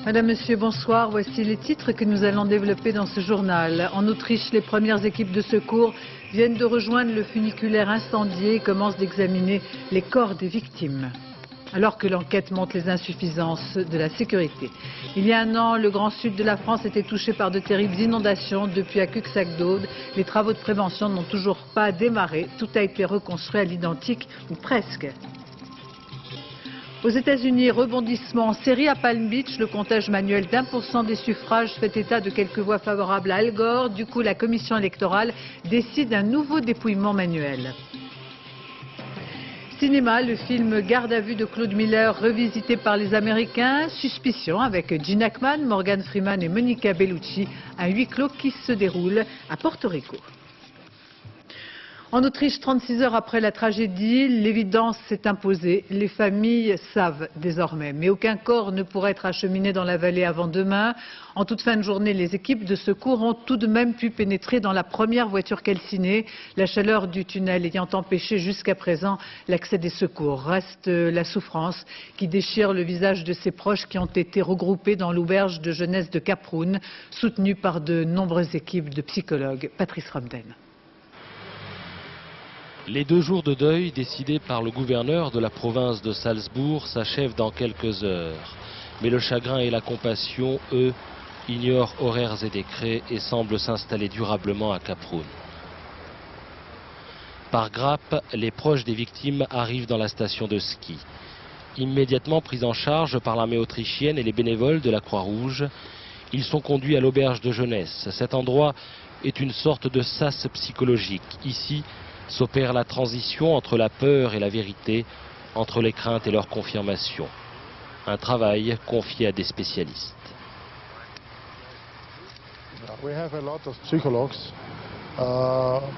Madame, Monsieur, bonsoir. Voici les titres que nous allons développer dans ce journal. En Autriche, les premières équipes de secours viennent de rejoindre le funiculaire incendié et commencent d'examiner les corps des victimes. Alors que l'enquête montre les insuffisances de la sécurité. Il y a un an, le grand sud de la France était touché par de terribles inondations. Depuis à Cuxac-d'Aude, les travaux de prévention n'ont toujours pas démarré. Tout a été reconstruit à l'identique, ou presque. Aux États-Unis, rebondissement en série à Palm Beach, le comptage manuel d'1% des suffrages fait état de quelques voix favorables à Al Gore. Du coup, la commission électorale décide un nouveau dépouillement manuel. Cinéma, le film Garde à vue de Claude Miller revisité par les Américains. Suspicion avec Gene Hackman, Morgan Freeman et Monica Bellucci. Un huis clos qui se déroule à Porto Rico. En Autriche, 36 heures après la tragédie, l'évidence s'est imposée. Les familles savent désormais, mais aucun corps ne pourra être acheminé dans la vallée avant demain. En toute fin de journée, les équipes de secours ont tout de même pu pénétrer dans la première voiture calcinée, la chaleur du tunnel ayant empêché jusqu'à présent l'accès des secours. Reste la souffrance qui déchire le visage de ses proches qui ont été regroupés dans l'auberge de jeunesse de Kaprun, soutenue par de nombreuses équipes de psychologues. Patrice Romden. Les 2 jours de deuil décidés par le gouverneur de la province de Salzbourg s'achèvent dans quelques heures. Mais le chagrin et la compassion, eux, ignorent horaires et décrets et semblent s'installer durablement à Kaprun. Par grappe, les proches des victimes arrivent dans la station de ski. Immédiatement pris en charge par l'armée autrichienne et les bénévoles de la Croix-Rouge, ils sont conduits à l'auberge de jeunesse. Cet endroit est une sorte de sas psychologique. Ici, s'opère la transition entre la peur et la vérité, entre les craintes et leur confirmation. Un travail confié à des spécialistes.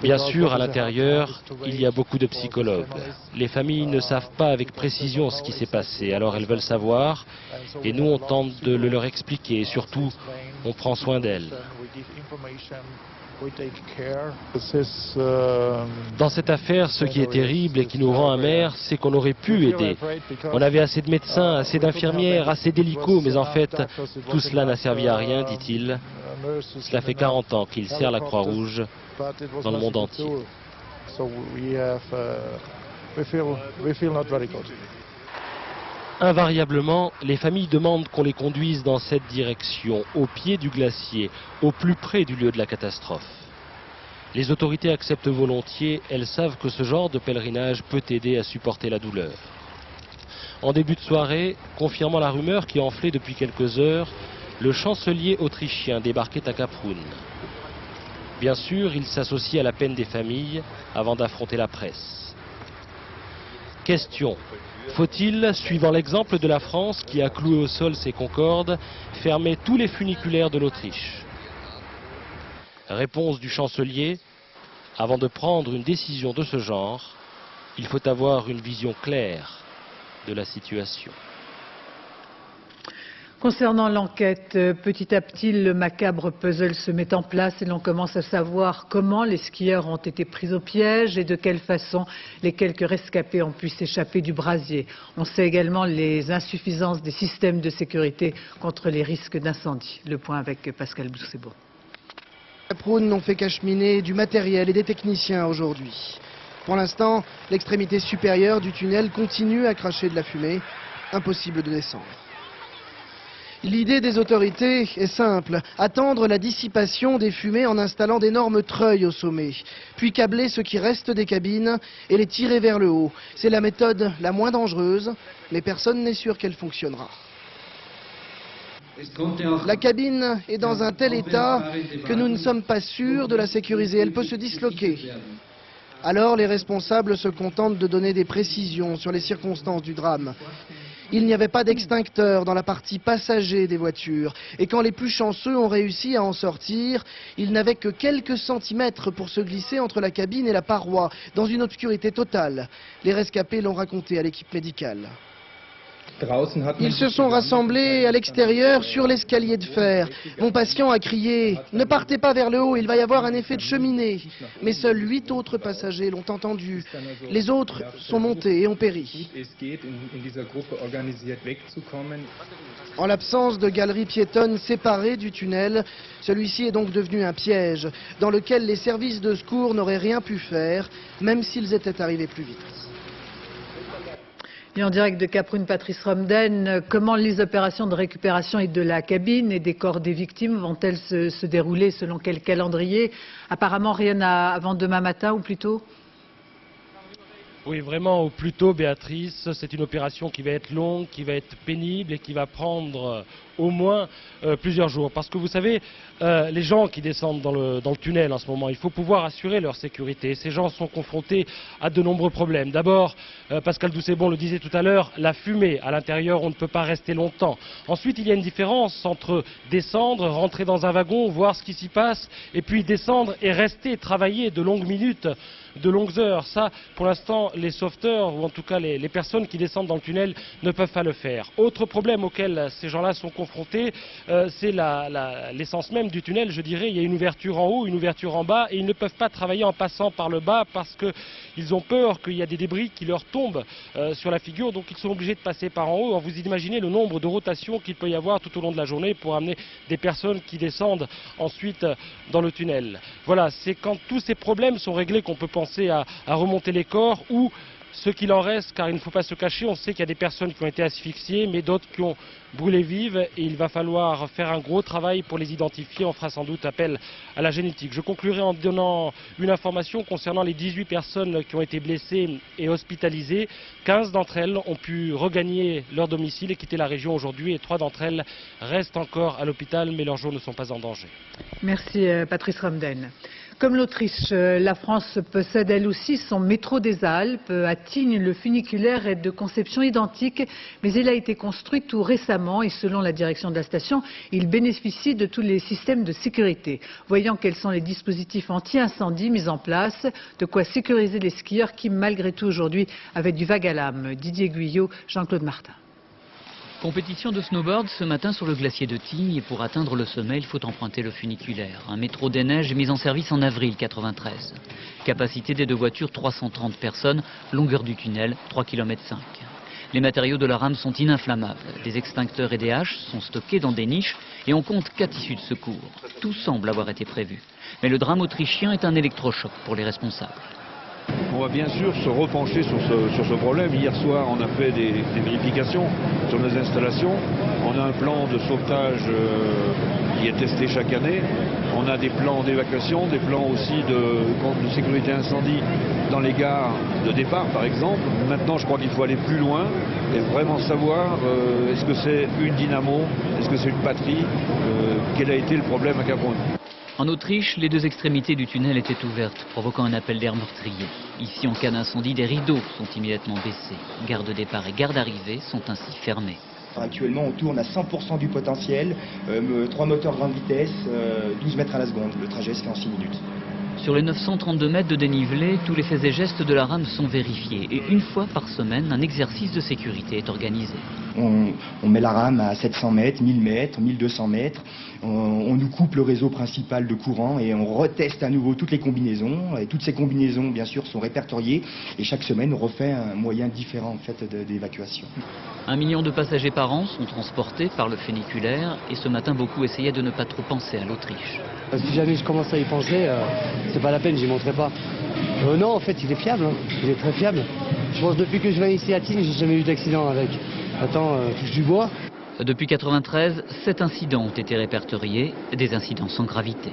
Bien sûr, à l'intérieur, il y a beaucoup de psychologues. Les familles ne savent pas avec précision ce qui s'est passé, alors elles veulent savoir, et nous on tente de le leur expliquer, et surtout, on prend soin d'elles. Dans cette affaire, ce qui est terrible et qui nous rend amers, c'est qu'on aurait pu aider. On avait assez de médecins, assez d'infirmières, assez d'hélicos, mais en fait, tout cela n'a servi à rien, dit-il. Cela fait 40 ans qu'il sert la Croix-Rouge dans le monde entier. Invariablement, les familles demandent qu'on les conduise dans cette direction, au pied du glacier, au plus près du lieu de la catastrophe. Les autorités acceptent volontiers, elles savent que ce genre de pèlerinage peut aider à supporter la douleur. En début de soirée, confirmant la rumeur qui enflait depuis quelques heures, le chancelier autrichien débarquait à Kaprun. Bien sûr, il s'associe à la peine des familles avant d'affronter la presse. Question. Faut-il, suivant l'exemple de la France qui a cloué au sol ses concordes, fermer tous les funiculaires de l'Autriche? Réponse du chancelier. Avant de prendre une décision de ce genre, il faut avoir une vision claire de la situation. Concernant l'enquête, petit à petit, le macabre puzzle se met en place et l'on commence à savoir comment les skieurs ont été pris au piège et de quelle façon les quelques rescapés ont pu s'échapper du brasier. On sait également les insuffisances des systèmes de sécurité contre les risques d'incendie. Le point avec Pascal Boussebo. Kaprun n'ont fait qu'acheminer du matériel et des techniciens aujourd'hui. Pour l'instant, l'extrémité supérieure du tunnel continue à cracher de la fumée. Impossible de descendre. L'idée des autorités est simple, attendre la dissipation des fumées en installant d'énormes treuils au sommet, puis câbler ce qui reste des cabines et les tirer vers le haut. C'est la méthode la moins dangereuse, mais personne n'est sûr qu'elle fonctionnera. La cabine est dans un tel état que nous ne sommes pas sûrs de la sécuriser, elle peut se disloquer. Alors les responsables se contentent de donner des précisions sur les circonstances du drame. Il n'y avait pas d'extincteur dans la partie passager des voitures. Et quand les plus chanceux ont réussi à en sortir, ils n'avaient que quelques centimètres pour se glisser entre la cabine et la paroi, dans une obscurité totale. Les rescapés l'ont raconté à l'équipe médicale. Ils se sont rassemblés à l'extérieur sur l'escalier de fer. Mon patient a crié « Ne partez pas vers le haut, il va y avoir un effet de cheminée ». Mais seuls 8 autres passagers l'ont entendu. Les autres sont montés et ont péri. En l'absence de galeries piétonnes séparées du tunnel, celui-ci est donc devenu un piège dans lequel les services de secours n'auraient rien pu faire, même s'ils étaient arrivés plus vite. Et en direct de Cap-Brune, Patrice Romden, comment les opérations de récupération et de la cabine et des corps des victimes vont-elles se dérouler selon quel calendrier? Apparemment rien avant demain matin ou plus tôt? Oui, vraiment, au plus tôt, Béatrice. C'est une opération qui va être longue, qui va être pénible et qui va prendre au moins plusieurs jours. Parce que vous savez, les gens qui descendent dans le tunnel en ce moment, il faut pouvoir assurer leur sécurité. Ces gens sont confrontés à de nombreux problèmes. D'abord, Pascal Doucet-Bon le disait tout à l'heure, la fumée. À l'intérieur, on ne peut pas rester longtemps. Ensuite, il y a une différence entre descendre, rentrer dans un wagon, voir ce qui s'y passe, et puis descendre et rester, travailler de longues minutes, de longues heures. Ça, pour l'instant, les sauveteurs, ou en tout cas les personnes qui descendent dans le tunnel, ne peuvent pas le faire. Autre problème auquel ces gens-là sont confrontés, c'est l'essence même du tunnel, je dirais. Il y a une ouverture en haut, une ouverture en bas, et ils ne peuvent pas travailler en passant par le bas parce qu'ils ont peur qu'il y a des débris qui leur tombent sur la figure, donc ils sont obligés de passer par en haut. Alors vous imaginez le nombre de rotations qu'il peut y avoir tout au long de la journée pour amener des personnes qui descendent ensuite dans le tunnel. Voilà, c'est quand tous ces problèmes sont réglés qu'on peut penser à remonter les corps, ou ce qu'il en reste, car il ne faut pas se cacher, on sait qu'il y a des personnes qui ont été asphyxiées, mais d'autres qui ont brûlé vives, et il va falloir faire un gros travail pour les identifier. On fera sans doute appel à la génétique. Je conclurai en donnant une information concernant les 18 personnes qui ont été blessées et hospitalisées. 15 d'entre elles ont pu regagner leur domicile et quitter la région aujourd'hui, et 3 d'entre elles restent encore à l'hôpital, mais leurs jours ne sont pas en danger. Merci Patrice Romden. Comme l'Autriche, la France possède elle aussi son métro des Alpes. À Tignes, le funiculaire est de conception identique, mais il a été construit tout récemment et selon la direction de la station, il bénéficie de tous les systèmes de sécurité. Voyant quels sont les dispositifs anti-incendie mis en place, de quoi sécuriser les skieurs qui, malgré tout, aujourd'hui, avaient du vague à l'âme. Didier Guyot, Jean-Claude Martin. Compétition de snowboard ce matin sur le glacier de Tignes, et pour atteindre le sommet, il faut emprunter le funiculaire. Un métro des neiges mis en service en avril 93. Capacité des 2 voitures, 330 personnes, longueur du tunnel, 3,5 km. Les matériaux de la rame sont ininflammables. Des extincteurs et des haches sont stockés dans des niches et on compte 4 issues de secours. Tout semble avoir été prévu. Mais le drame autrichien est un électrochoc pour les responsables. On va bien sûr se repencher sur ce problème. Hier soir, on a fait des vérifications sur nos installations. On a un plan de sauvetage qui est testé chaque année. On a des plans d'évacuation, des plans aussi de sécurité incendie dans les gares de départ, par exemple. Maintenant, je crois qu'il faut aller plus loin et vraiment savoir est-ce que c'est une dynamo, est-ce que c'est une batterie, quel a été le problème à Cap-Brune. En Autriche, les 2 extrémités du tunnel étaient ouvertes, provoquant un appel d'air meurtrier. Ici, en cas d'incendie, des rideaux sont immédiatement baissés. Gare de départ et gare d'arrivée sont ainsi fermés. Actuellement, on tourne à 100% du potentiel, 3 moteurs grande vitesse, 12 mètres à la seconde. Le trajet se fait en 6 minutes. Sur les 932 mètres de dénivelé, tous les faits et gestes de la rame sont vérifiés. Et une fois par semaine, un exercice de sécurité est organisé. On met la rame à 700 mètres, 1000 mètres, 1200 mètres. On nous coupe le réseau principal de courant et on reteste à nouveau toutes les combinaisons. Et toutes ces combinaisons, bien sûr, sont répertoriées. Et chaque semaine, on refait un moyen différent en fait, d'évacuation. 1 million de passagers par an sont transportés par le funiculaire. Et ce matin, beaucoup essayaient de ne pas trop penser à l'Autriche. Si jamais je commence à y penser, c'est pas la peine, j'y monterai pas. Non, en fait, il est fiable, hein. Il est très fiable. Je pense depuis que je viens ici à Tignes, j'ai jamais eu d'accident avec. Attends, touche du bois. Depuis 93, 7 incidents ont été répertoriés, des incidents sans gravité.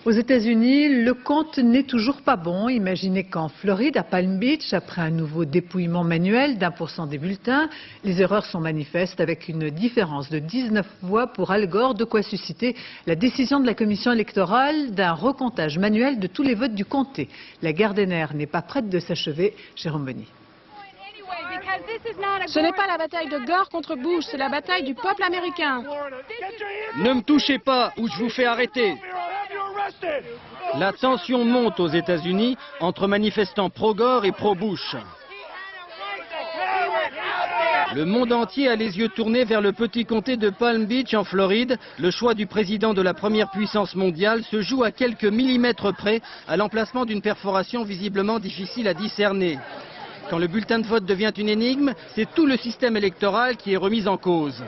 Aux États-Unis, le compte n'est toujours pas bon. Imaginez qu'en Floride, à Palm Beach, après un nouveau dépouillement manuel d'1% des bulletins, les erreurs sont manifestes avec une différence de 19 voix pour Al Gore, de quoi susciter la décision de la commission électorale d'un recomptage manuel de tous les votes du comté. La guerre des nerfs n'est pas prête de s'achever. Jérôme Bonny. Ce n'est pas la bataille de Gore contre Bush, c'est la bataille du peuple américain. Ne me touchez pas ou je vous fais arrêter. La tension monte aux États-Unis entre manifestants pro-Gore et pro-Bush. Le monde entier a les yeux tournés vers le petit comté de Palm Beach en Floride. Le choix du président de la première puissance mondiale se joue à quelques millimètres près à l'emplacement d'une perforation visiblement difficile à discerner. Quand le bulletin de vote devient une énigme, c'est tout le système électoral qui est remis en cause.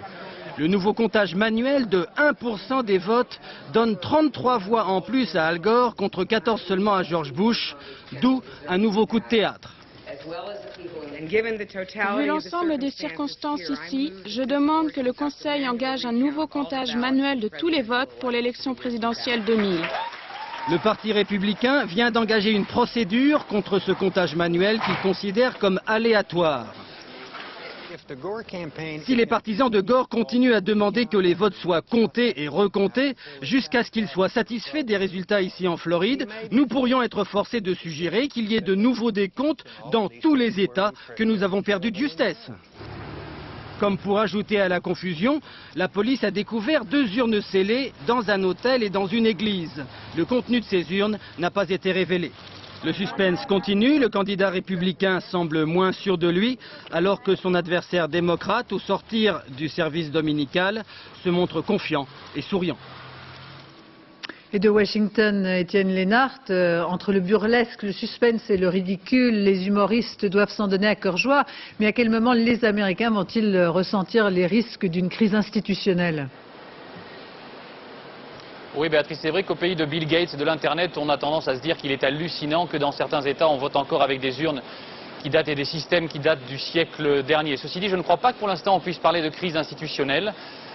Le nouveau comptage manuel de 1% des votes donne 33 voix en plus à Al Gore contre 14 seulement à George Bush, d'où un nouveau coup de théâtre. Vu l'ensemble des circonstances ici, je demande que le Conseil engage un nouveau comptage manuel de tous les votes pour l'élection présidentielle 2000. Le Parti républicain vient d'engager une procédure contre ce comptage manuel qu'il considère comme aléatoire. Si les partisans de Gore continuent à demander que les votes soient comptés et recomptés jusqu'à ce qu'ils soient satisfaits des résultats ici en Floride, nous pourrions être forcés de suggérer qu'il y ait de nouveaux décomptes dans tous les États que nous avons perdus de justesse. Comme pour ajouter à la confusion, la police a découvert 2 urnes scellées dans un hôtel et dans une église. Le contenu de ces urnes n'a pas été révélé. Le suspense continue, le candidat républicain semble moins sûr de lui, alors que son adversaire démocrate, au sortir du service dominical, se montre confiant et souriant. Et de Washington, Étienne Lénart, entre le burlesque, le suspense et le ridicule, les humoristes doivent s'en donner à cœur joie. Mais à quel moment les Américains vont-ils ressentir les risques d'une crise institutionnelle ? Oui, Béatrice, c'est vrai qu'au pays de Bill Gates et de l'Internet, on a tendance à se dire qu'il est hallucinant que dans certains États, on vote encore avec des urnes qui datent et des systèmes qui datent du siècle dernier. Ceci dit, je ne crois pas que pour l'instant on puisse parler de crise institutionnelle.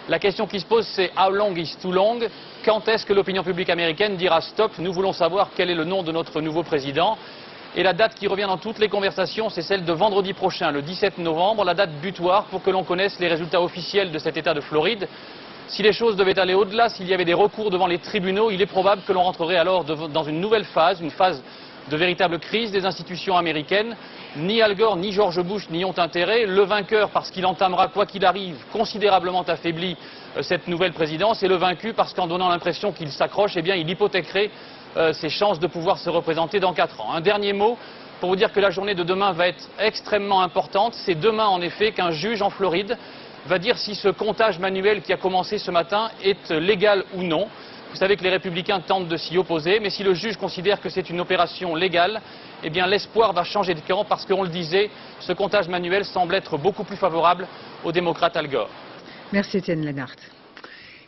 La question qui se pose, c'est « how long is too long ?» Quand est-ce que l'opinion publique américaine dira « stop, nous voulons savoir quel est le nom de notre nouveau président ?» Et la date qui revient dans toutes les conversations, c'est celle de vendredi prochain, le 17 novembre, la date butoir pour que l'on connaisse les résultats officiels de cet État de Floride. Si les choses devaient aller au-delà, s'il y avait des recours devant les tribunaux, il est probable que l'on rentrerait alors dans une nouvelle phase, une phase de véritable crise des institutions américaines. Ni Al Gore ni George Bush n'y ont intérêt. Le vainqueur, parce qu'il entamera, quoi qu'il arrive, considérablement affaibli cette nouvelle présidence, et le vaincu, parce qu'en donnant l'impression qu'il s'accroche, eh bien, il hypothéquerait ses chances de pouvoir se représenter dans 4 ans. Un dernier mot pour vous dire que la journée de demain va être extrêmement importante. C'est demain, en effet, qu'un juge en Floride va dire si ce comptage manuel qui a commencé ce matin est légal ou non. Vous savez que les républicains tentent de s'y opposer, mais si le juge considère que c'est une opération légale, eh bien l'espoir va changer de camp parce qu'on le disait, ce comptage manuel semble être beaucoup plus favorable au démocrate Al Gore. Merci Étienne Lénart.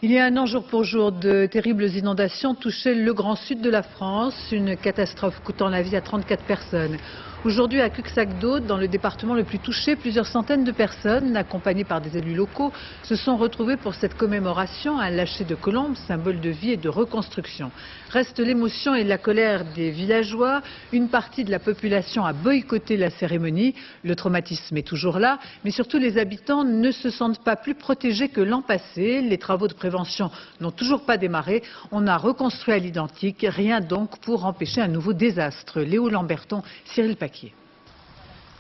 Il y a 1 an, jour pour jour, de terribles inondations touchaient le grand sud de la France, une catastrophe coûtant la vie à 34 personnes. Aujourd'hui, à Cuxac-Daude, dans le département le plus touché, plusieurs centaines de personnes, accompagnées par des élus locaux, se sont retrouvées pour cette commémoration, un lâcher de colombe, symbole de vie et de reconstruction. Reste l'émotion et la colère des villageois. Une partie de la population a boycotté la cérémonie. Le traumatisme est toujours là, mais surtout les habitants ne se sentent pas plus protégés que l'an passé. Les travaux de prévention n'ont toujours pas démarré. On a reconstruit à l'identique, rien donc pour empêcher un nouveau désastre. Léo Lamberton, Cyril Paquier.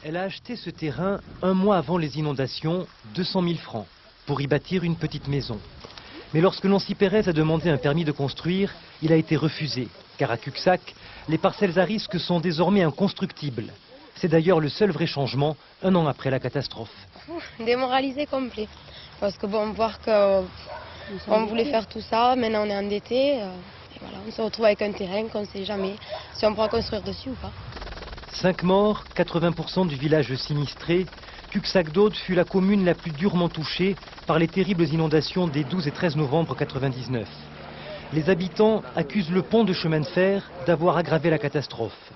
Elle a acheté ce terrain 1 mois avant les inondations, 200 000 francs, pour y bâtir une petite maison. Mais lorsque Nancy Pérez a demandé un permis de construire, il a été refusé, car à Cuxac, les parcelles à risque sont désormais inconstructibles. C'est d'ailleurs le seul vrai changement, 1 an après la catastrophe. Démoralisé complet, parce que bon, voir qu'on voulait faire tout ça, maintenant on est endetté, et voilà, on se retrouve avec un terrain qu'on ne sait jamais si on pourra construire dessus ou pas. 5 morts, 80% du village sinistré, Cuxac-Daude fut la commune la plus durement touchée par les terribles inondations des 12 et 13 novembre 1999. Les habitants accusent le pont de chemin de fer d'avoir aggravé la catastrophe.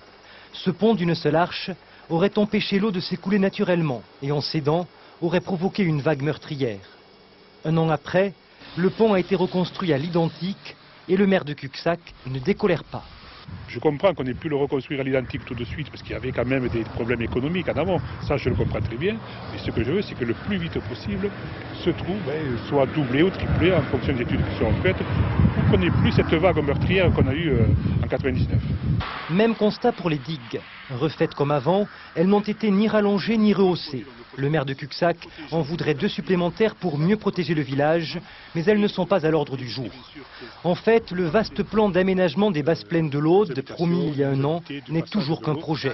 Ce pont d'une seule arche aurait empêché l'eau de s'écouler naturellement et en cédant aurait provoqué une vague meurtrière. 1 an après, le pont a été reconstruit à l'identique et le maire de Cuxac ne décolère pas. Je comprends qu'on ait pu le reconstruire à l'identique tout de suite parce qu'il y avait quand même des problèmes économiques en avant. Ça, je le comprends très bien. Mais ce que je veux, c'est que le plus vite possible, ce trou soit doublé ou triplé en fonction des études qui seront faites pour qu'on n'ait plus cette vague meurtrière qu'on a eue en 1999. Même constat pour les digues. Refaites comme avant, elles n'ont été ni rallongées ni rehaussées. Le maire de Cuxac en voudrait 2 supplémentaires pour mieux protéger le village, mais elles ne sont pas à l'ordre du jour. En fait, le vaste plan d'aménagement des basses plaines de l'Aude, promis il y a 1 an, n'est toujours qu'un projet.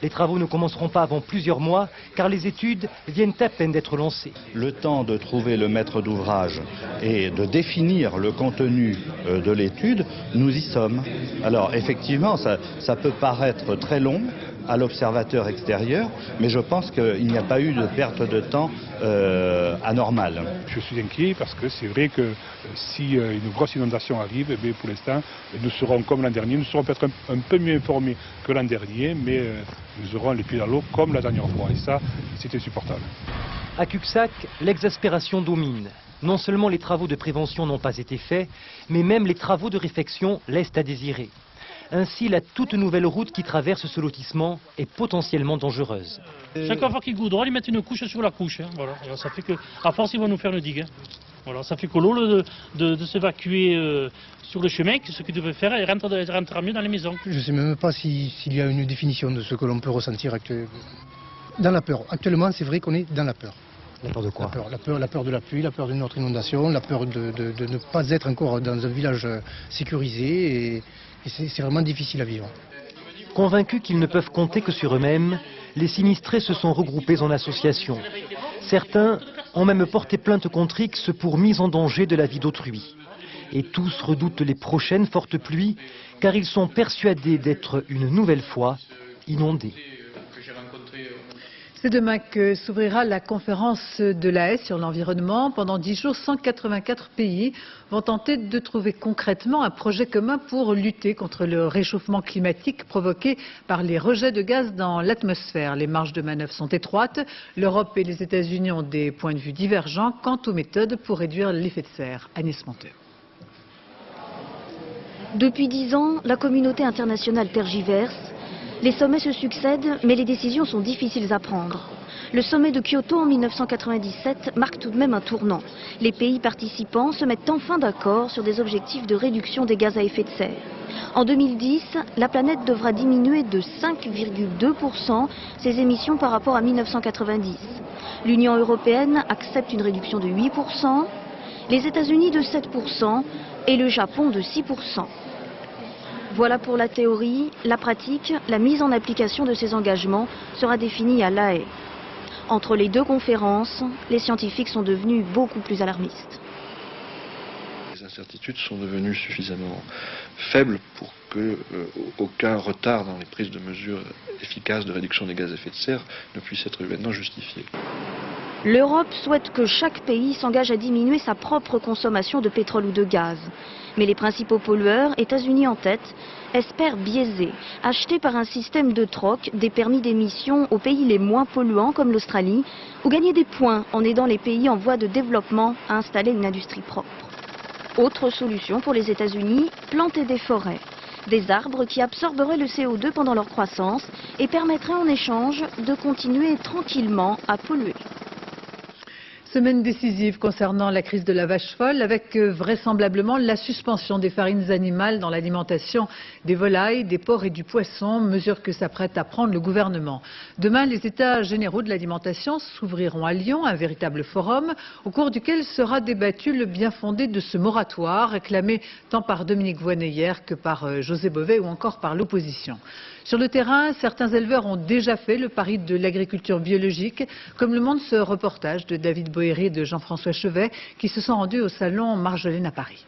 Les travaux ne commenceront pas avant plusieurs mois car les études viennent à peine d'être lancées. Le temps de trouver le maître d'ouvrage et de définir le contenu de l'étude, nous y sommes. Alors effectivement, ça peut paraître très long à l'observateur extérieur, mais je pense qu'il n'y a pas eu de perte de temps anormale. Je suis inquiet parce que c'est vrai que si une grosse inondation arrive, eh pour l'instant, nous serons comme l'an dernier, nous serons peut-être un peu mieux informés que l'an dernier, mais nous aurons les pieds dans l'eau comme la dernière fois, et ça, c'est insupportable. À Cuxac, l'exaspération domine. Non seulement les travaux de prévention n'ont pas été faits, mais même les travaux de réfection laissent à désirer. Ainsi, la toute nouvelle route qui traverse ce lotissement est potentiellement dangereuse. Chaque fois qu'ils goudronnent, ils mettent une couche sur la couche. Hein, voilà. Alors, ça fait que, à force, ils vont nous faire le digue. Hein. Voilà, ça fait que l'eau de s'évacuer sur le chemin, ce qu'ils devaient faire, elle rentrera mieux dans les maisons. Je ne sais même pas s'il y a une définition de ce que l'on peut ressentir dans la peur. Actuellement, c'est vrai qu'on est dans la peur. La peur de quoi? La peur de la pluie, la peur d'une autre inondation, la peur de ne pas être encore dans un village sécurisé. Et c'est vraiment difficile à vivre. Convaincus qu'ils ne peuvent compter que sur eux-mêmes, les sinistrés se sont regroupés en associations. Certains ont même porté plainte contre X pour mise en danger de la vie d'autrui. Et tous redoutent les prochaines fortes pluies, car ils sont persuadés d'être une nouvelle fois inondés. C'est demain que s'ouvrira la conférence de La Haye sur l'environnement. Pendant 10 jours, 184 pays vont tenter de trouver concrètement un projet commun pour lutter contre le réchauffement climatique provoqué par les rejets de gaz dans l'atmosphère. Les marges de manœuvre sont étroites. L'Europe et les États-Unis ont des points de vue divergents quant aux méthodes pour réduire l'effet de serre. Agnès Monteux. Depuis 10 ans, la communauté internationale tergiverse. Les sommets se succèdent, mais les décisions sont difficiles à prendre. Le sommet de Kyoto en 1997 marque tout de même un tournant. Les pays participants se mettent enfin d'accord sur des objectifs de réduction des gaz à effet de serre. En 2010, la planète devra diminuer de 5,2% ses émissions par rapport à 1990. L'Union européenne accepte une réduction de 8%, les États-Unis de 7% et le Japon de 6%. Voilà pour la théorie. La pratique, la mise en application de ces engagements sera définie à La Haye. Entre les deux conférences, les scientifiques sont devenus beaucoup plus alarmistes. Les incertitudes sont devenues suffisamment faibles pour que aucun retard dans les prises de mesures efficaces de réduction des gaz à effet de serre ne puisse être humainement justifié. L'Europe souhaite que chaque pays s'engage à diminuer sa propre consommation de pétrole ou de gaz. Mais les principaux pollueurs, États-Unis en tête, espèrent biaiser, acheter par un système de troc des permis d'émission aux pays les moins polluants comme l'Australie, ou gagner des points en aidant les pays en voie de développement à installer une industrie propre. Autre solution pour les États-Unis, planter des forêts. Des arbres qui absorberaient le CO2 pendant leur croissance et permettraient en échange de continuer tranquillement à polluer. Semaine décisive concernant la crise de la vache folle, avec vraisemblablement la suspension des farines animales dans l'alimentation des volailles, des porcs et du poisson, mesure que s'apprête à prendre le gouvernement. Demain, les États généraux de l'alimentation s'ouvriront à Lyon, un véritable forum au cours duquel sera débattu le bien fondé de ce moratoire, réclamé tant par Dominique Voynet hier que par José Bové ou encore par l'opposition. Sur le terrain, certains éleveurs ont déjà fait le pari de l'agriculture biologique, comme le montre ce reportage de David Boéry et de Jean-François Chevet, qui se sont rendus au salon Marjolaine à Paris.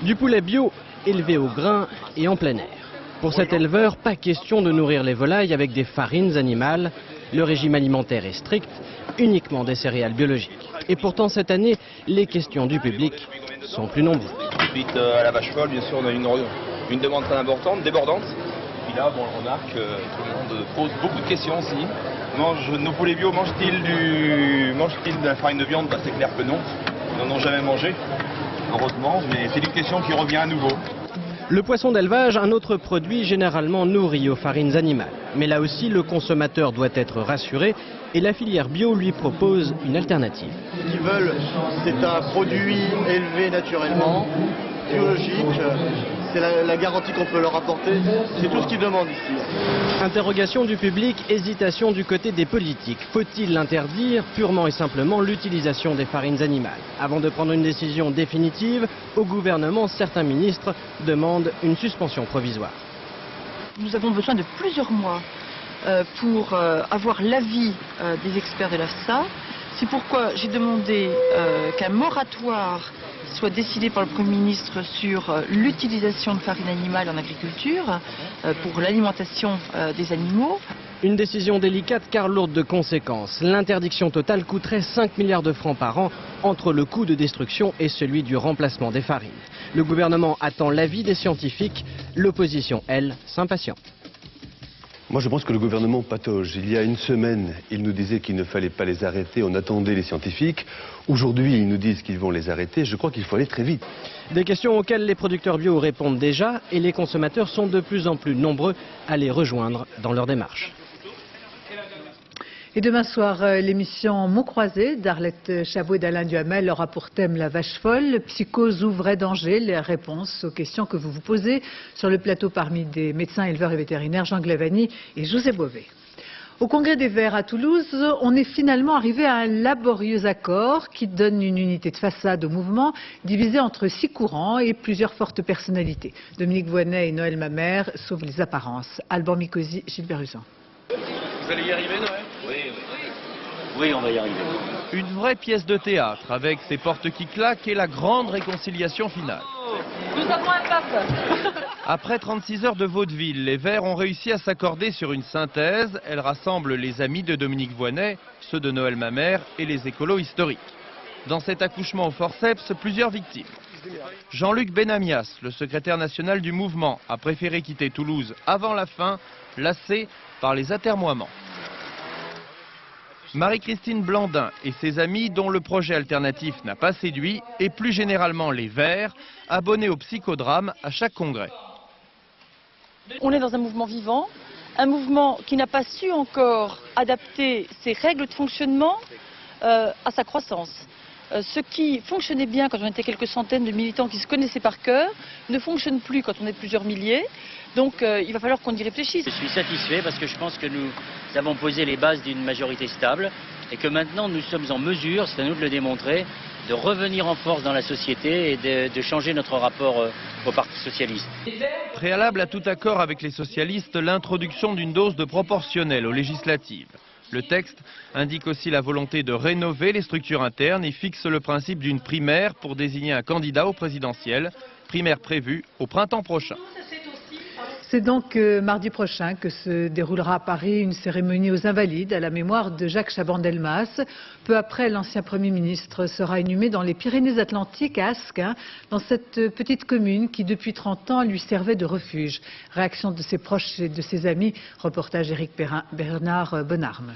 Du poulet bio, élevé au grain et en plein air. Pour cet éleveur, pas question de nourrir les volailles avec des farines animales. Le régime alimentaire est strict, uniquement des céréales biologiques. Et pourtant, cette année, les questions du public sont plus nombreuses. Suite à la vache folle, bien sûr, on a une demande très importante, débordante. Et là, bon, on remarque que tout le monde pose beaucoup de questions aussi. Nos poulets bio mangent-ils de la farine de viande? C'est clair que non. Ils n'en ont jamais mangé, heureusement, mais c'est une question qui revient à nouveau. Le poisson d'élevage, un autre produit généralement nourri aux farines animales. Mais là aussi, le consommateur doit être rassuré et la filière bio lui propose une alternative. Ce qu'ils veulent, c'est un produit élevé naturellement, biologique. C'est la garantie qu'on peut leur apporter. C'est tout ce qu'ils demandent ici. Interrogation du public, hésitation du côté des politiques. Faut-il interdire purement et simplement l'utilisation des farines animales? Avant de prendre une décision définitive, au gouvernement, certains ministres demandent une suspension provisoire. nous avons besoin de plusieurs mois pour avoir l'avis des experts de l'AFSA. C'est pourquoi j'ai demandé qu'un moratoire soit décidé par le Premier ministre sur l'utilisation de farine animale en agriculture pour l'alimentation des animaux. Une décision délicate car lourde de conséquences. L'interdiction totale coûterait 5 milliards de francs par an entre le coût de destruction et celui du remplacement des farines. Le gouvernement attend l'avis des scientifiques. L'opposition, elle, s'impatiente. Moi, je pense que le gouvernement patauge. Il y a une semaine, il nous disait qu'il ne fallait pas les arrêter, on attendait les scientifiques. Aujourd'hui, ils nous disent qu'ils vont les arrêter. Je crois qu'il faut aller très vite. Des questions auxquelles les producteurs bio répondent déjà et les consommateurs sont de plus en plus nombreux à les rejoindre dans leur démarche. Et demain soir, l'émission Mots croisés d'Arlette Chabot et d'Alain Duhamel aura pour thème la vache folle, psychose ou vrai danger, les réponses aux questions que vous vous posez sur le plateau parmi des médecins, éleveurs et vétérinaires Jean Glavani et José Bové. Au Congrès des Verts à Toulouse, on est finalement arrivé à un laborieux accord qui donne une unité de façade au mouvement divisée entre 6 courants et plusieurs fortes personnalités. Dominique Voynet et Noël Mamère sauvent les apparences. Alban Mikosi, Gilbert Usan. Vous allez y arriver, Noël ? Oui, on va y arriver. Une vraie pièce de théâtre avec ses portes qui claquent et la grande réconciliation finale. Nous avons un pape. Après 36 heures de vaudeville, les Verts ont réussi à s'accorder sur une synthèse. Elle rassemble les amis de Dominique Voynet, ceux de Noël Mamère et les écolos historiques. Dans cet accouchement au forceps, plusieurs victimes. Jean-Luc Benamias, le secrétaire national du mouvement, a préféré quitter Toulouse avant la fin, lassé par les atermoiements. Marie-Christine Blandin et ses amis dont le projet alternatif n'a pas séduit, et plus généralement les Verts, abonnés au psychodrame à chaque congrès. On est dans un mouvement vivant, un mouvement qui n'a pas su encore adapter ses règles de fonctionnement à sa croissance. Ce qui fonctionnait bien quand on était quelques centaines de militants qui se connaissaient par cœur, ne fonctionne plus quand on est plusieurs milliers. Donc il va falloir qu'on y réfléchisse. Je suis satisfait parce que je pense que nous avons posé les bases d'une majorité stable et que maintenant nous sommes en mesure, c'est à nous de le démontrer, de revenir en force dans la société et de changer notre rapport au Parti socialiste. Préalable à tout accord avec les socialistes, l'introduction d'une dose de proportionnelle aux législatives. Le texte indique aussi la volonté de rénover les structures internes et fixe le principe d'une primaire pour désigner un candidat au présidentiel, primaire prévue au printemps prochain. C'est donc mardi prochain que se déroulera à Paris une cérémonie aux Invalides à la mémoire de Jacques Chaban-Delmas. Peu après, l'ancien Premier ministre sera inhumé dans les Pyrénées-Atlantiques à Asquin, dans cette petite commune qui depuis 30 ans lui servait de refuge. Réaction de ses proches et de ses amis, reportage Éric Bernard Bonarme.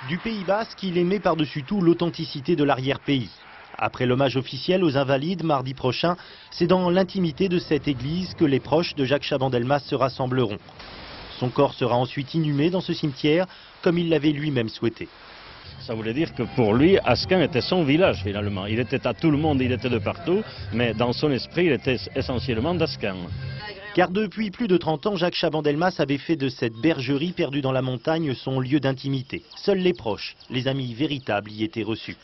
Du Pays Basque, il aimait par-dessus tout l'authenticité de l'arrière-pays. Après l'hommage officiel aux Invalides mardi prochain, c'est dans l'intimité de cette église que les proches de Jacques Chaban-Delmas se rassembleront. Son corps sera ensuite inhumé dans ce cimetière, comme il l'avait lui-même souhaité. Ça voulait dire que pour lui, Asquin était son village finalement. Il était à tout le monde, il était de partout, mais dans son esprit, il était essentiellement d'Asquin. Car depuis plus de 30 ans, Jacques Chaban-Delmas avait fait de cette bergerie perdue dans la montagne son lieu d'intimité. Seuls les proches, les amis véritables y étaient reçus.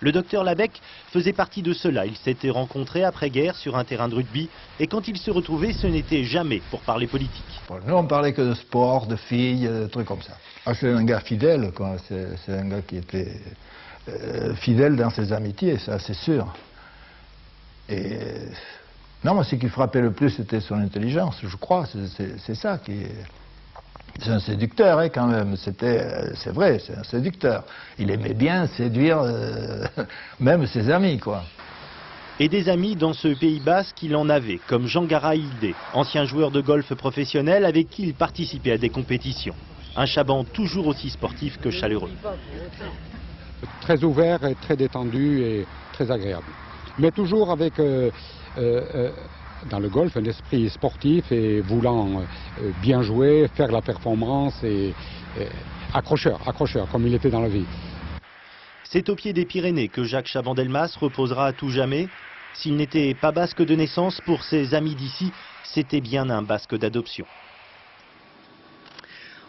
Le docteur Labec faisait partie de cela. Ils s'étaient rencontrés après-guerre sur un terrain de rugby et quand ils se retrouvaient, ce n'était jamais pour parler politique. Nous, on parlait que de sport, de filles, de trucs comme ça. Ah, c'est un gars fidèle, quoi. C'est un gars qui était fidèle dans ses amitiés, ça c'est sûr. Et non, moi, ce qui frappait le plus, c'était son intelligence, je crois. C'est ça qui est... C'est un séducteur, hein, quand même. C'est vrai, c'est un séducteur. Il aimait bien séduire même ses amis, quoi. Et des amis dans ce Pays Basque, il en avait, comme Jean Garaïldé, ancien joueur de golf professionnel avec qui il participait à des compétitions. Un Chaban toujours aussi sportif que chaleureux. Très ouvert, et très détendu et très agréable. Mais toujours avec... dans le golf, un esprit sportif et voulant bien jouer, faire la performance et accrocheur, comme il était dans la vie. C'est au pied des Pyrénées que Jacques Chaban-Delmas reposera à tout jamais. S'il n'était pas basque de naissance, pour ses amis d'ici, c'était bien un basque d'adoption.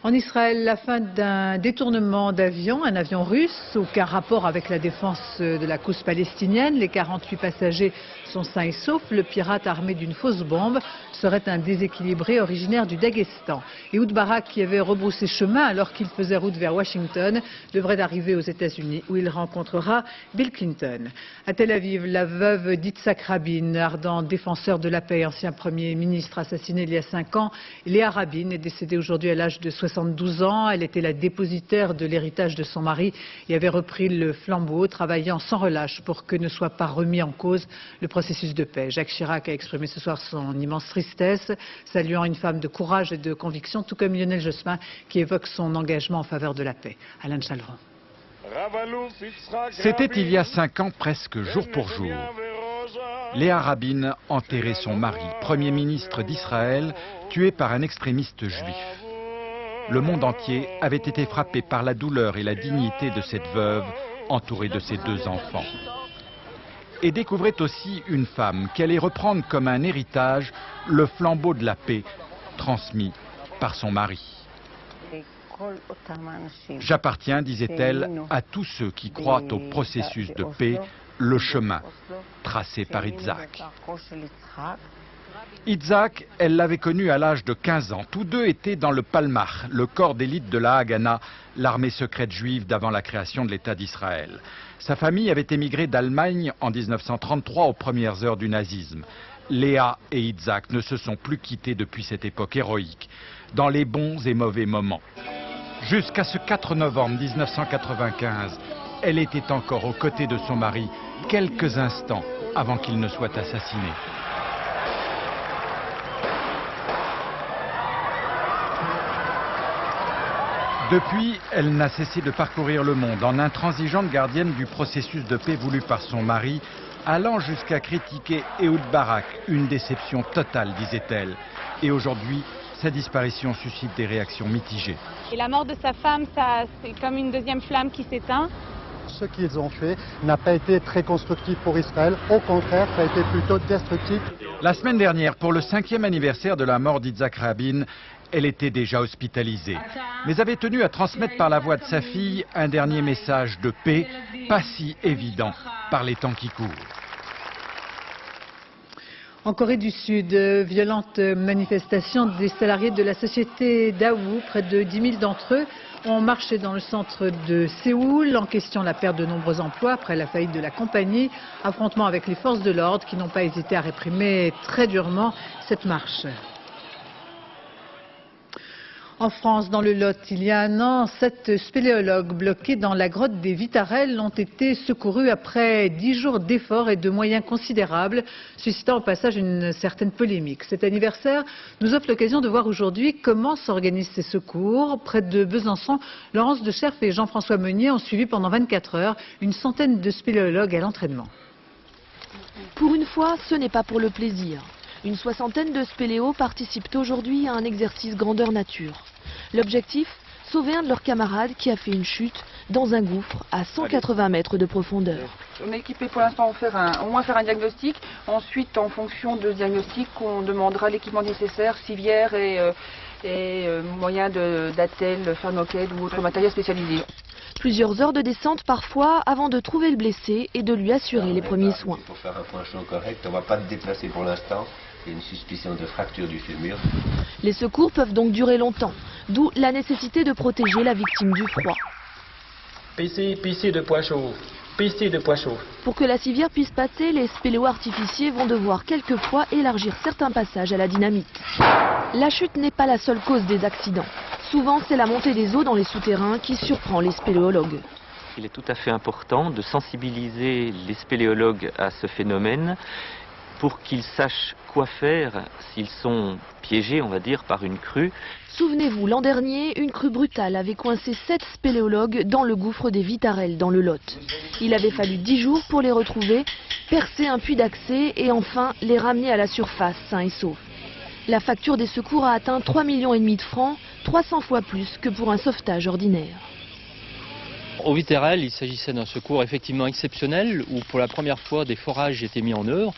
En Israël, la fin d'un détournement d'avion, un avion russe, aucun rapport avec la défense de la cause palestinienne. Les 48 passagers sont sains et saufs. Le pirate armé d'une fausse bombe serait un déséquilibré originaire du Daghestan. Ehud Barak, qui avait rebroussé chemin alors qu'il faisait route vers Washington, devrait arriver aux États-Unis où il rencontrera Bill Clinton. À Tel Aviv, la veuve d'Yitzhak Rabin, ardent défenseur de la paix, ancien Premier ministre assassiné il y a 5 ans, Léa Rabin est décédée aujourd'hui à l'âge de 72 ans. Elle était la dépositaire de l'héritage de son mari et avait repris le flambeau, travaillant sans relâche pour que ne soit pas remis en cause le processus de paix. Jacques Chirac a exprimé ce soir son immense tristesse, saluant une femme de courage et de conviction, tout comme Lionel Jospin qui évoque son engagement en faveur de la paix. Alain Chalvran. C'était il y a 5 ans, presque jour pour jour. Léa Rabin enterrait son mari, Premier ministre d'Israël, tué par un extrémiste juif. Le monde entier avait été frappé par la douleur et la dignité de cette veuve, entourée de ses 2 enfants. Et découvrait aussi une femme qui allait reprendre comme un héritage le flambeau de la paix, transmis par son mari. J'appartiens, disait-elle, à tous ceux qui croient au processus de paix, le chemin tracé par Yitzhak. Yitzhak, elle l'avait connu à l'âge de 15 ans. Tous deux étaient dans le Palmach, le corps d'élite de la Haganah, l'armée secrète juive d'avant la création de l'État d'Israël. Sa famille avait émigré d'Allemagne en 1933 aux premières heures du nazisme. Léa et Yitzhak ne se sont plus quittés depuis cette époque héroïque, dans les bons et mauvais moments. Jusqu'à ce 4 novembre 1995, elle était encore aux côtés de son mari, quelques instants avant qu'il ne soit assassiné. Depuis, elle n'a cessé de parcourir le monde en intransigeante gardienne du processus de paix voulu par son mari, allant jusqu'à critiquer Ehud Barak, une déception totale, disait-elle. Et aujourd'hui, sa disparition suscite des réactions mitigées. Et la mort de sa femme, c'est comme une deuxième flamme qui s'éteint. Ce qu'ils ont fait n'a pas été très constructif pour Israël. Au contraire, ça a été plutôt destructif. La semaine dernière, pour le 5e anniversaire de la mort d'Yitzhak Rabin, elle était déjà hospitalisée, mais avait tenu à transmettre par la voix de sa fille un dernier message de paix, pas si évident par les temps qui courent. En Corée du Sud, violentes manifestations des salariés de la société Daewoo, près de 10 000 d'entre eux, ont marché dans le centre de Séoul, en question la perte de nombreux emplois après la faillite de la compagnie, affrontement avec les forces de l'ordre qui n'ont pas hésité à réprimer très durement cette marche. En France, dans le Lot, il y a 1 an, 7 spéléologues bloqués dans la grotte des Vitarelles ont été secourus après 10 jours d'efforts et de moyens considérables, suscitant au passage une certaine polémique. Cet anniversaire nous offre l'occasion de voir aujourd'hui comment s'organisent ces secours. Près de Besançon, Laurence Decherf et Jean-François Meunier ont suivi pendant 24 heures une centaine de spéléologues à l'entraînement. Pour une fois, ce n'est pas pour le plaisir. Une 60aine de spéléos participent aujourd'hui à un exercice grandeur nature. L'objectif, sauver un de leurs camarades qui a fait une chute dans un gouffre à 180 mètres de profondeur. On est équipé pour l'instant au moins faire un diagnostic. Ensuite, en fonction de ce diagnostic, on demandera l'équipement nécessaire, civière et moyens d'attelle, fermoquette ou autre matériel spécialisé. Plusieurs heures de descente parfois avant de trouver le blessé et de lui assurer les premiers soins. Il faut faire un point chaud correct, on ne va pas te déplacer pour l'instant. Il y a une suspicion de fracture du fémur. Les secours peuvent donc durer longtemps, d'où la nécessité de protéger la victime du froid. Pisser de poids chaud. Pisser de poids chaud. Pour que la civière puisse passer, les spéléos artificiers vont devoir quelquefois élargir certains passages à la dynamite. La chute n'est pas la seule cause des accidents. Souvent, c'est la montée des eaux dans les souterrains qui surprend les spéléologues. Il est tout à fait important de sensibiliser les spéléologues à ce phénomène pour qu'ils sachent quoi faire s'ils sont piégés, on va dire, par une crue. Souvenez-vous, l'an dernier, une crue brutale avait coincé 7 spéléologues dans le gouffre des Vitarelles, dans le Lot. Il avait fallu 10 jours pour les retrouver, percer un puits d'accès et enfin les ramener à la surface, sains et saufs. La facture des secours a atteint 3,5 millions de francs, 300 fois plus que pour un sauvetage ordinaire. Au Vitarelles, il s'agissait d'un secours effectivement exceptionnel où pour la première fois des forages étaient mis en œuvre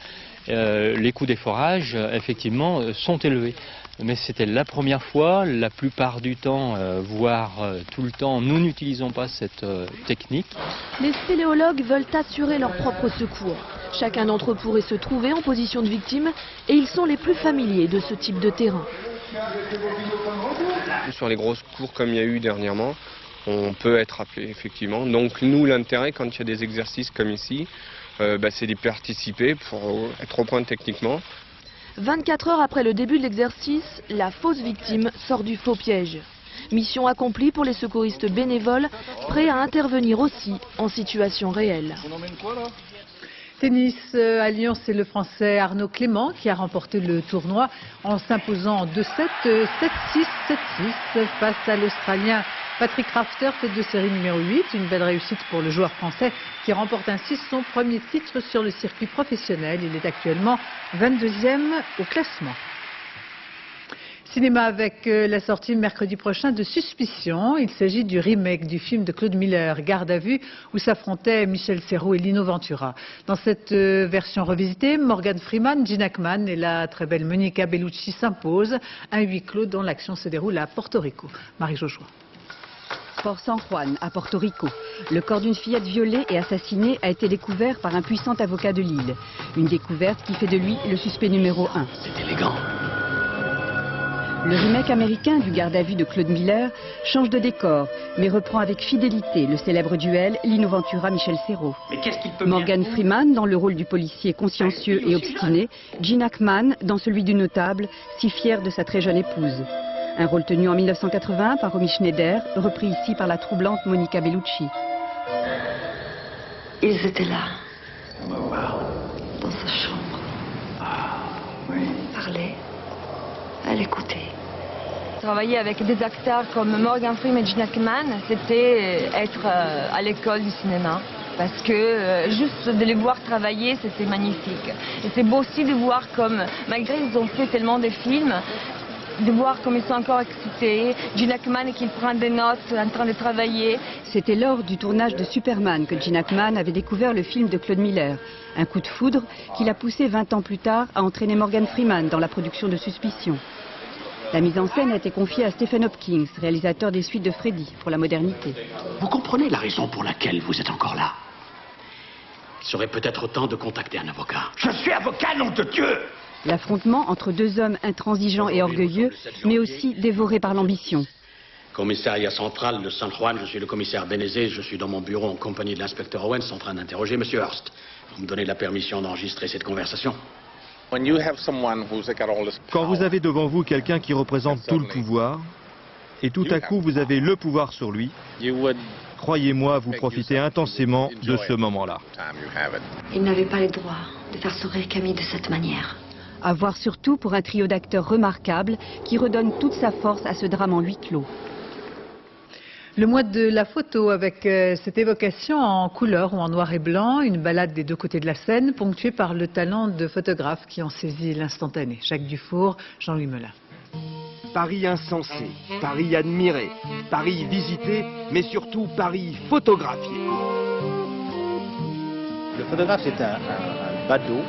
les coûts des forages, effectivement, sont élevés. Mais c'était la première fois, la plupart du temps, voire tout le temps, nous n'utilisons pas cette technique. Les spéléologues veulent assurer leur propre secours. Chacun d'entre eux pourrait se trouver en position de victime et ils sont les plus familiers de ce type de terrain. Sur les grosses cours comme il y a eu dernièrement, on peut être appelé effectivement. Donc nous, l'intérêt quand il y a des exercices comme ici, c'est d'y participer pour être au point techniquement. 24 heures après le début de l'exercice, la fausse victime sort du faux piège. Mission accomplie pour les secouristes bénévoles, prêts à intervenir aussi en situation réelle. Tennis à Lyon, c'est le Français Arnaud Clément qui a remporté le tournoi en s'imposant en 2-7, 7-6, 7-6 face à l'Australien Patrick Rafter, tête de série numéro 8. Une belle réussite pour le joueur français qui remporte ainsi son premier titre sur le circuit professionnel. Il est actuellement 22e au classement. Cinéma avec la sortie mercredi prochain de Suspicion. Il s'agit du remake du film de Claude Miller, Garde à vue, où s'affrontaient Michel Serrault et Lino Ventura. Dans cette version revisitée, Morgan Freeman, Gene Hackman et la très belle Monica Bellucci s'imposent. Un huis clos dont l'action se déroule à Porto Rico. Marie Joshua. Port San Juan, à Porto Rico. Le corps d'une fillette violée et assassinée a été découvert par un puissant avocat de l'île. Une découverte qui fait de lui le suspect numéro 1. C'est élégant. Le remake américain du Garde à vue de Claude Miller change de décor, mais reprend avec fidélité le célèbre duel Lino Ventura-Michel Serrault. Morgan Freeman dans le rôle du policier consciencieux et obstiné, Gene Hackman dans celui du notable, si fier de sa très jeune épouse. Un rôle tenu en 1981 par Romy Schneider, repris ici par la troublante Monica Bellucci. Ils étaient là, dans sa chambre. Parler, à l'écouter. Travailler avec des acteurs comme Morgan Freeman et Gene Hackman, c'était être à l'école du cinéma. Parce que juste de les voir travailler, c'était magnifique. Et c'est beau aussi de voir comme, malgré qu'ils ont fait tellement de films, de voir comme ils sont encore excités, Gene Hackman qui prend des notes en train de travailler. C'était lors du tournage de Superman que Gene Hackman avait découvert le film de Claude Miller. Un coup de foudre qui l'a poussé 20 ans plus tard à entraîner Morgan Freeman dans la production de Suspicion. La mise en scène a été confiée à Stephen Hopkins, réalisateur des suites de Freddy, pour la modernité. Vous comprenez la raison pour laquelle vous êtes encore là? Il serait peut-être temps de contacter un avocat. Je suis avocat, nom de Dieu! L'affrontement entre deux hommes intransigeants et orgueilleux, mais aussi dévorés par l'ambition. Commissariat central de San Juan, je suis le commissaire Benezet, je suis dans mon bureau en compagnie de l'inspecteur Owens en train d'interroger M. Hurst. Vous me donnez la permission d'enregistrer cette conversation? Quand vous avez devant vous quelqu'un qui représente tout le pouvoir, et tout à coup vous avez le pouvoir sur lui, croyez-moi, vous profitez intensément de ce moment-là. Il n'avait pas le droit de faire sourire Camille de cette manière. À voir surtout pour un trio d'acteurs remarquables qui redonne toute sa force à ce drame en huis clos. Le mois de la photo avec cette évocation en couleur ou en noir et blanc, une balade des deux côtés de la Seine ponctuée par le talent de photographes qui ont saisi l'instantané. Jacques Dufour, Jean-Louis Melin. Paris insensé, Paris admiré, Paris visité, mais surtout Paris photographié. Le photographe c'est un badaud,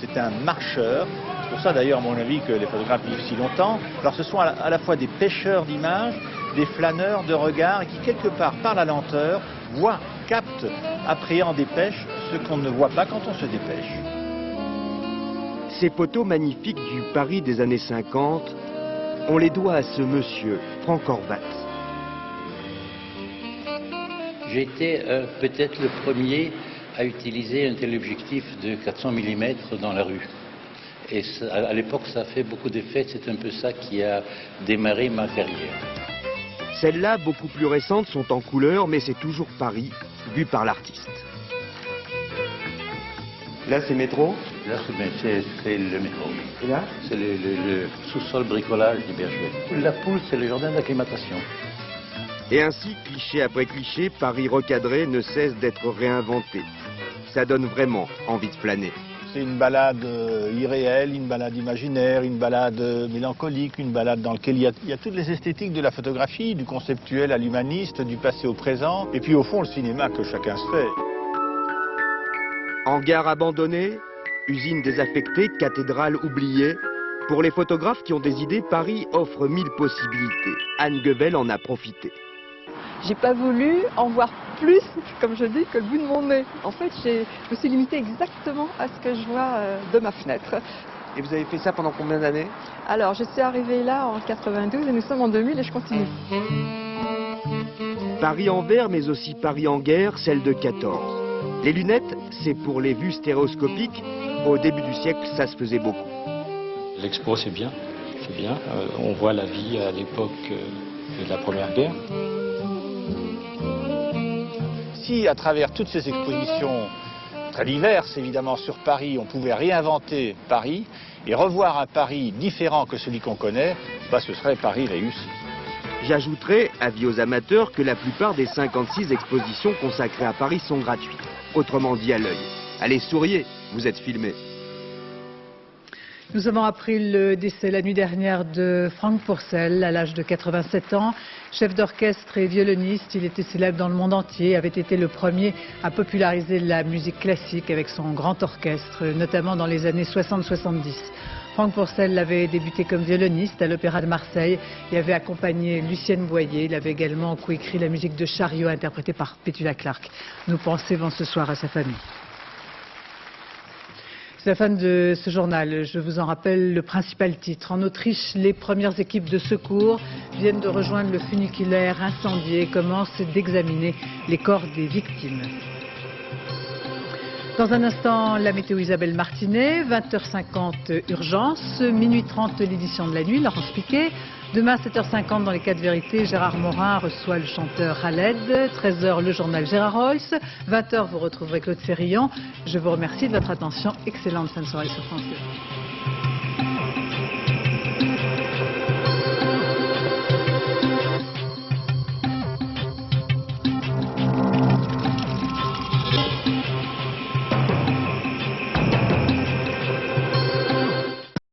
c'est un marcheur. C'est pour ça d'ailleurs à mon avis que les photographes vivent si longtemps. Alors ce sont à la fois des pêcheurs d'images, des flâneurs de regards qui quelque part par la lenteur voient, captent, appréhendent et pêchent ce qu'on ne voit pas quand on se dépêche. Ces photos magnifiques du Paris des années 50, on les doit à ce monsieur, Franck Horvat. J'ai été peut-être le premier à utiliser un téléobjectif de 400 mm dans la rue. Et à l'époque, ça a fait beaucoup d'effets. C'est un peu ça qui a démarré ma carrière. Celles-là, beaucoup plus récentes, sont en couleur, mais c'est toujours Paris, vu par l'artiste. Là, c'est métro? Là, c'est le métro. Et là? C'est le sous-sol bricolage du Berger. La poule, c'est le jardin d'acclimatation. Et ainsi, cliché après cliché, Paris recadré ne cesse d'être réinventé. Ça donne vraiment envie de flâner. C'est une balade irréelle, une balade imaginaire, une balade mélancolique, une balade dans laquelle il y a toutes les esthétiques de la photographie, du conceptuel à l'humaniste, du passé au présent, et puis au fond le cinéma que chacun se fait. En gare abandonnée, usines désaffectées, cathédrales oubliées. Pour les photographes qui ont des idées, Paris offre 1000 possibilités. Anne Guevel en a profité. J'ai pas voulu en voir plus, comme je dis, que le bout de mon nez. En fait, je me suis limitée exactement à ce que je vois de ma fenêtre. Et vous avez fait ça pendant combien d'années? Alors, je suis arrivée là en 92 et nous sommes en 2000 et je continue. Paris en vert, mais aussi Paris en guerre, celle de 14. Les lunettes, c'est pour les vues stéréoscopiques. Au début du siècle, ça se faisait beaucoup. L'expo, c'est bien. C'est bien. On voit la vie à l'époque de la Première Guerre. Si, à travers toutes ces expositions très diverses, évidemment, sur Paris, on pouvait réinventer Paris et revoir un Paris différent que celui qu'on connaît, ce serait Paris réussi. J'ajouterai, avis aux amateurs, que la plupart des 56 expositions consacrées à Paris sont gratuites. Autrement dit à l'œil. Allez, souriez, vous êtes filmés. Nous avons appris le décès la nuit dernière de Franck Pourcel, à l'âge de 87 ans. Chef d'orchestre et violoniste, il était célèbre dans le monde entier, avait été le premier à populariser la musique classique avec son grand orchestre, notamment dans les années 60-70. Franck Pourcel avait débuté comme violoniste à l'Opéra de Marseille et avait accompagné Lucienne Boyer. Il avait également coécrit la musique de Chariot, interprétée par Petula Clark. Nos pensées vont ce soir à sa famille. C'est la fin de ce journal. Je vous en rappelle le principal titre. En Autriche, les premières équipes de secours viennent de rejoindre le funiculaire incendié et commencent d'examiner les corps des victimes. Dans un instant, la météo Isabelle Martinet, 20h50 urgence, minuit 30 l'édition de la nuit, Laurence Piquet. Demain, 7h50 dans les 4 vérités, Gérard Morin reçoit le chanteur Khaled. 13h, le journal Gérard Rolls. 20h, vous retrouverez Claude Ferrillon. Je vous remercie de votre attention. Excellente fin de soirée sur France 2.